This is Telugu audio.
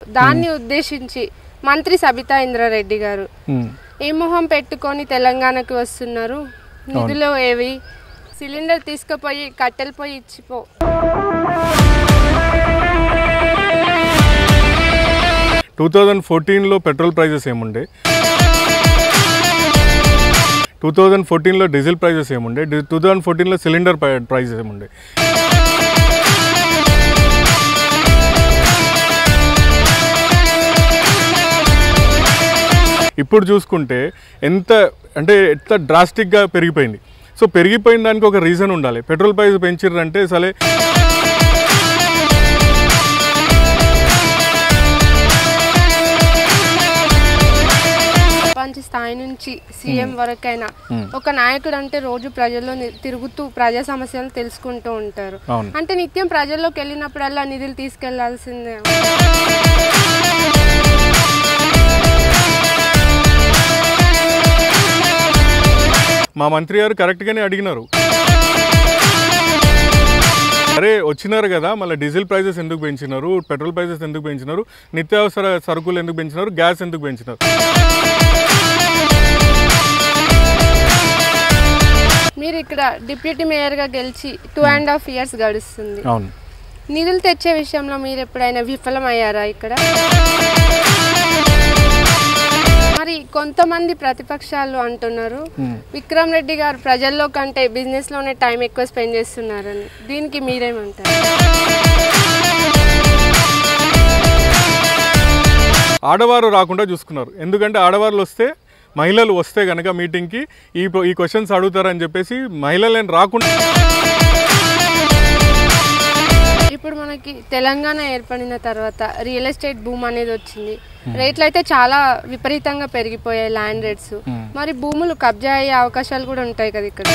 దాన్ని ఉద్దేశించి మంత్రి సబితా ఇంద్రారెడ్డి గారు ఏ మొహం పెట్టుకొని తెలంగాణకు వస్తున్నారు, నిధులు ఏవి, సిలిండర్ తీసుకుపోయి కట్టెలు పోయి ఇచ్చిపో. టూ 2014లో పెట్రోల్ ప్రైజెస్ ఏముండే, 2014లో డీజిల్ ప్రైజెస్ ఏముండే, 2014లో సిలిండర్ ప్రైజెస్ ఏముండే. ఇప్పుడు చూసుకుంటే ఎంత డ్రాస్టిక్గా పెరిగిపోయింది. సో పెరిగిపోయిన దానికి ఒక రీజన్ ఉండాలి. పెట్రోల్ ప్రైస్ పెంచిర్రంటే సరే ప్రపంచ స్థాయి నుంచి సీఎం వరకైనా ఒక నాయకుడు అంటే రోజు ప్రజల్లో తిరుగుతూ ప్రజా సమస్యలు తెలుసుకుంటూ ఉంటారు. అంటే నిత్యం ప్రజల్లోకి వెళ్ళినప్పుడల్లా నిధులు తీసుకెళ్లాల్సిందే. మా మంత్రి గారు కరెక్ట్గానే అడిగినారు, అరే వచ్చినారు కదా మళ్ళీ డీజిల్ ప్రైజెస్ ఎందుకు పెంచినారు, పెట్రోల్ ప్రైజెస్ ఎందుకు పెంచినారు, నిత్యావసర సరుకులు ఎందుకు పెంచినారు, గ్యాస్ ఎందుకు పెంచినారు. మీరు ఇక్కడ డిప్యూటీ మేయర్గా గెలిచి 2.5 years గడుస్తుంది. అవును. నిధులు తెచ్చే విషయంలో మీరు ఎప్పుడైనా విఫలమయ్యారా ఇక్కడ? మరి కొంతమంది ప్రతిపక్షాలు అంటున్నారు విక్రమ్ రెడ్డి గారు ప్రజల్లో కంటే బిజినెస్ లోనే టైం ఎక్కువ స్పెండ్ చేస్తున్నారని. దీనికి మీరేమంటారు? ఆడవారు రాకుండా చూసుకున్నారు. ఎందుకంటే ఆడవాళ్ళు వస్తే, మహిళలు వస్తే కనుక మీటింగ్కి ఈ క్వశ్చన్స్ అడుగుతారని చెప్పేసి మహిళలను రాకుండా. ఇప్పుడు మనకి తెలంగాణ ఏర్పడిన తర్వాత రియల్ ఎస్టేట్ భూమ్ అనేది వచ్చింది. రేట్లు అయితే చాలా విపరీతంగా పెరిగిపోయాయి, ల్యాండ్ రేట్స్. మరి భూములు కబ్జా అయ్యే అవకాశాలు కూడా ఉంటాయి కదా ఇక్కడ.